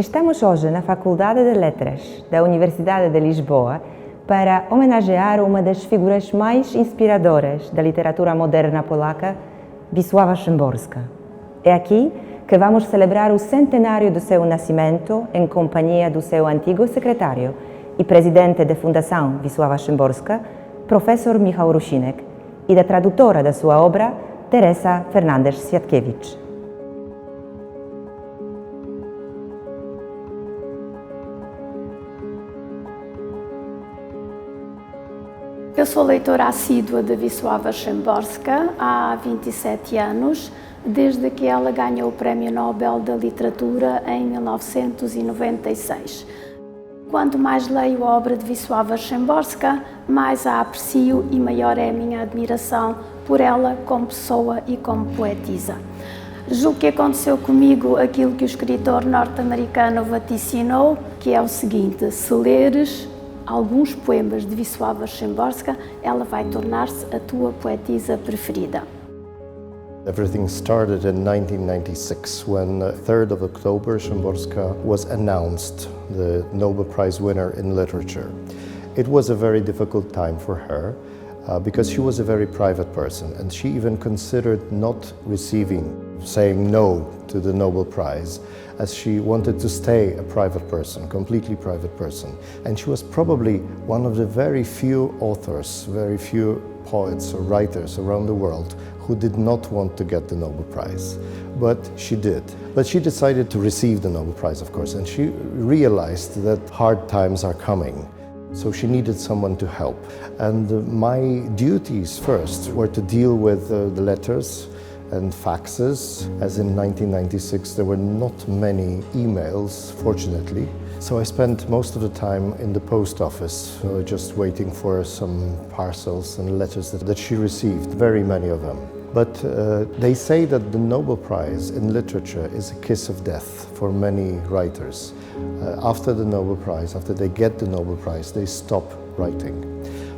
Estamos hoje na Faculdade de Letras da Universidade de Lisboa para homenagear uma das figuras mais inspiradoras da literatura moderna polaca, Wisława Szymborska. É aqui que vamos celebrar o centenário do seu nascimento em companhia do seu antigo secretário e presidente da Fundação Wisława Szymborska, professor Michał Rusinek, e da tradutora da sua obra, Teresa Fernandes Siatkiewicz. Eu sou leitora assídua de Wisława Szymborska há 27 anos, desde que ela ganhou o Prémio Nobel da Literatura em 1996. Quanto mais leio a obra de Wisława Szymborska, mais a aprecio e maior é a minha admiração por ela como pessoa e como poetisa. Julgo que aconteceu comigo aquilo que o escritor norte-americano vaticinou, que é o seguinte: se leres alguns poemas de Wisława Szymborska, ela vai tornar-se a tua poetisa preferida. Everything started in 1996 when 3rd of October Szymborska was announced the Nobel Prize winner in literature. It was a very difficult time for her because she was a very private person, and she even considered not saying no to the Nobel Prize, as she wanted to stay a private person, completely private person. And she was probably one of the very few authors, very few poets or writers around the world who did not want to get the Nobel Prize. But she did. But she decided to receive the Nobel Prize, of course, and she realized that hard times are coming. So she needed someone to help. And my duties first were to deal with the letters and faxes. As in 1996 there were not many emails, fortunately. So I spent most of the time in the post office, just waiting for some parcels and letters that she received, very many of them. But they say that the Nobel Prize in literature is a kiss of death for many writers. After the Nobel Prize, after they get the Nobel Prize, they stop writing.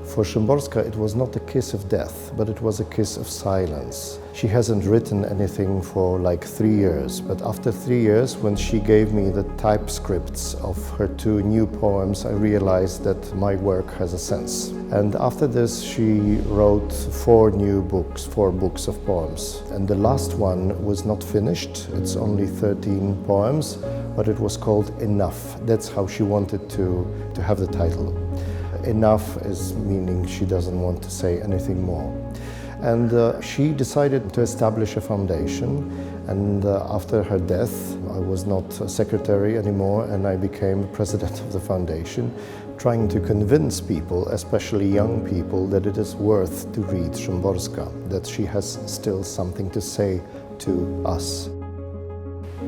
For Szymborska, it was not a kiss of death, but it was a kiss of silence. She hasn't written anything for like 3 years, but after 3 years, when she gave me the typescripts of her 2 new poems, I realized that my work has a sense. And after this, she wrote 4 books of poems. And the last one was not finished. It's only 13 poems, but it was called Enough. That's how she wanted to have the title. Enough is meaning she doesn't want to say anything more. And she decided to establish a foundation, and after her death I was not a secretary anymore, and I became president of the foundation, trying to convince people, especially young people, that it is worth to read Szymborska, that she has still something to say to us.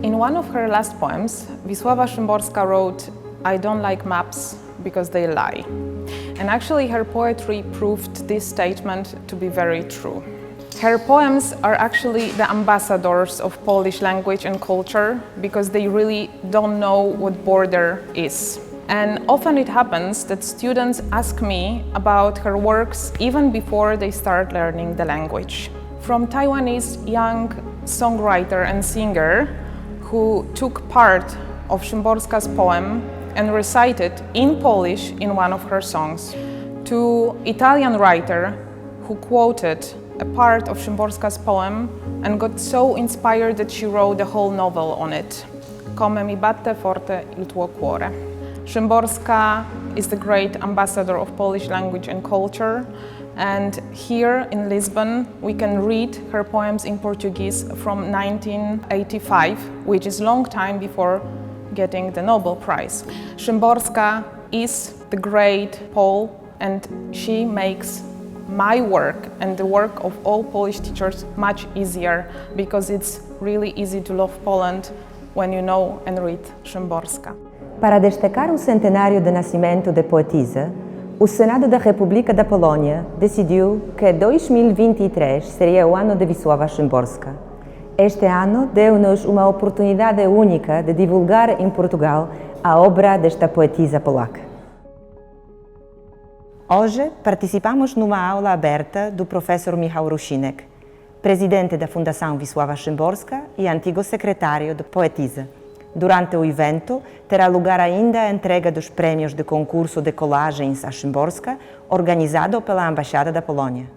In one of her last poems, Wisława Szymborska wrote, "I don't like maps because they lie." And actually her poetry proved this statement to be very true. Her poems are actually the ambassadors of Polish language and culture because they really don't know what border is. And often it happens that students ask me about her works even before they start learning the language. From Taiwanese young songwriter and singer who took part of Szymborska's poem and recited in Polish in one of her songs, to Italian writer who quoted a part of Szymborska's poem and got so inspired that she wrote the whole novel on it. Come mi batte forte il tuo cuore. Szymborska is the great ambassador of Polish language and culture, and here in Lisbon we can read her poems in Portuguese from 1985, which is a long time before getting the Nobel Prize. Szymborska is the great Pole, and she makes my work and the work of all Polish teachers much easier, because it's really easy to love Poland when you know and read Szymborska. Para destacar o centenário de nascimento da poetisa, o Senado da República da Polónia decidiu que 2023 seria o ano de Wisława Szymborska. Este ano deu-nos uma oportunidade única de divulgar em Portugal a obra desta poetisa polaca. Hoje participamos numa aula aberta do professor Michał Rusinek, presidente da Fundação Wisława Szymborska e antigo secretário da poetisa. Durante o evento, terá lugar ainda a entrega dos prémios de concurso de colagens à Szymborska, organizado pela Embaixada da Polónia.